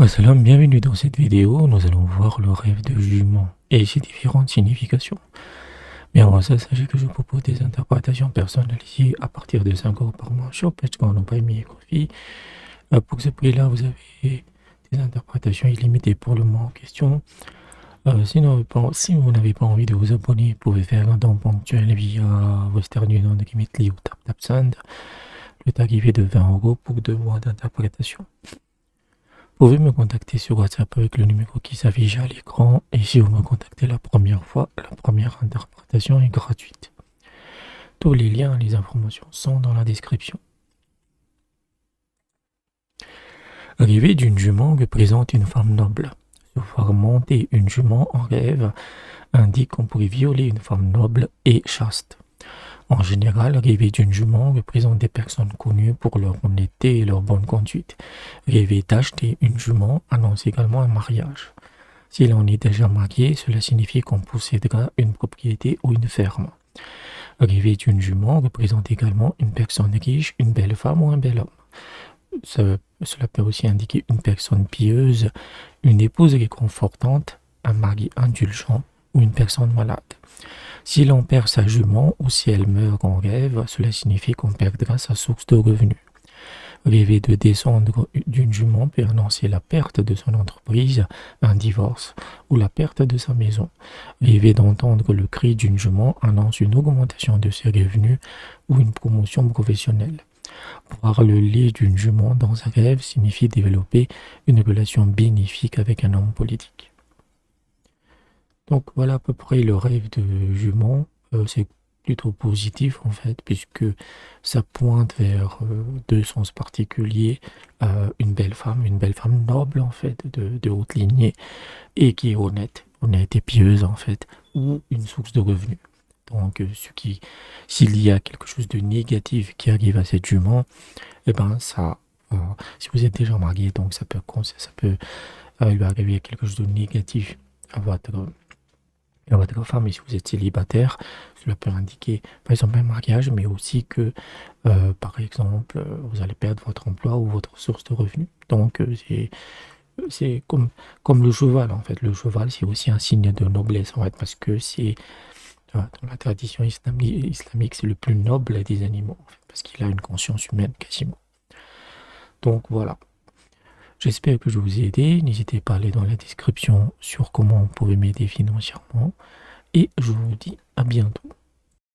Salam, bienvenue dans cette vidéo. Nous allons voir le rêve de jument et ses différentes significations. Mais avant ça, sachez que je propose des interprétations personnalisées à partir de 5 euros par mois sur Patreon, non pas et Kofi. Pour ce prix-là, vous avez des interprétations illimitées pour le mois en question. Si vous n'avez pas envie de vous abonner, vous pouvez faire un don ponctuel via Western Union de Kimitli ou TapTapSend. Le tag est de 20 euros pour 2 mois d'interprétation. Vous pouvez me contacter sur WhatsApp avec le numéro qui s'affiche à l'écran, et si vous me contactez la première fois, la première interprétation est gratuite. Tous les liens et les informations sont dans la description. Arrivée d'une jument que présente une femme noble. Se voir monter une jument en rêve indique qu'on pourrait violer une femme noble et chaste. En général, rêver d'une jument représente des personnes connues pour leur honnêteté et leur bonne conduite. Rêver d'acheter une jument annonce également un mariage. Si l'on est déjà marié, cela signifie qu'on possédera une propriété ou une ferme. Rêver d'une jument représente également une personne riche, une belle femme ou un bel homme. Cela peut aussi indiquer une personne pieuse, une épouse réconfortante, un mari indulgent ou une personne malade. Si l'on perd sa jument ou si elle meurt en rêve, cela signifie qu'on perdra sa source de revenus. Rêver de descendre d'une jument peut annoncer la perte de son entreprise, un divorce ou la perte de sa maison. Rêver d'entendre le cri d'une jument annonce une augmentation de ses revenus ou une promotion professionnelle. Voir le lait d'une jument dans un rêve signifie développer une relation bénéfique avec un homme politique. Donc voilà à peu près le rêve de jument. C'est plutôt positif en fait, puisque ça pointe vers deux sens particuliers. Une belle femme noble en fait, de haute lignée, et qui est honnête et pieuse en fait, ou une source de revenus. Donc s'il y a quelque chose de négatif qui arrive à cette jument, et ben ça, si vous êtes déjà marié, donc ça peut lui arriver quelque chose de négatif à votre femme. Et si vous êtes célibataire, cela peut indiquer par exemple un mariage, mais aussi que par exemple vous allez perdre votre emploi ou votre source de revenus. Donc c'est comme le cheval en fait. Le cheval, c'est aussi un signe de noblesse en fait, parce que c'est dans la tradition islamique, c'est le plus noble des animaux en fait, parce qu'il a une conscience humaine quasiment. Donc voilà. J'espère que je vous ai aidé. N'hésitez pas à aller dans la description sur comment vous pouvez m'aider financièrement. Et je vous dis à bientôt.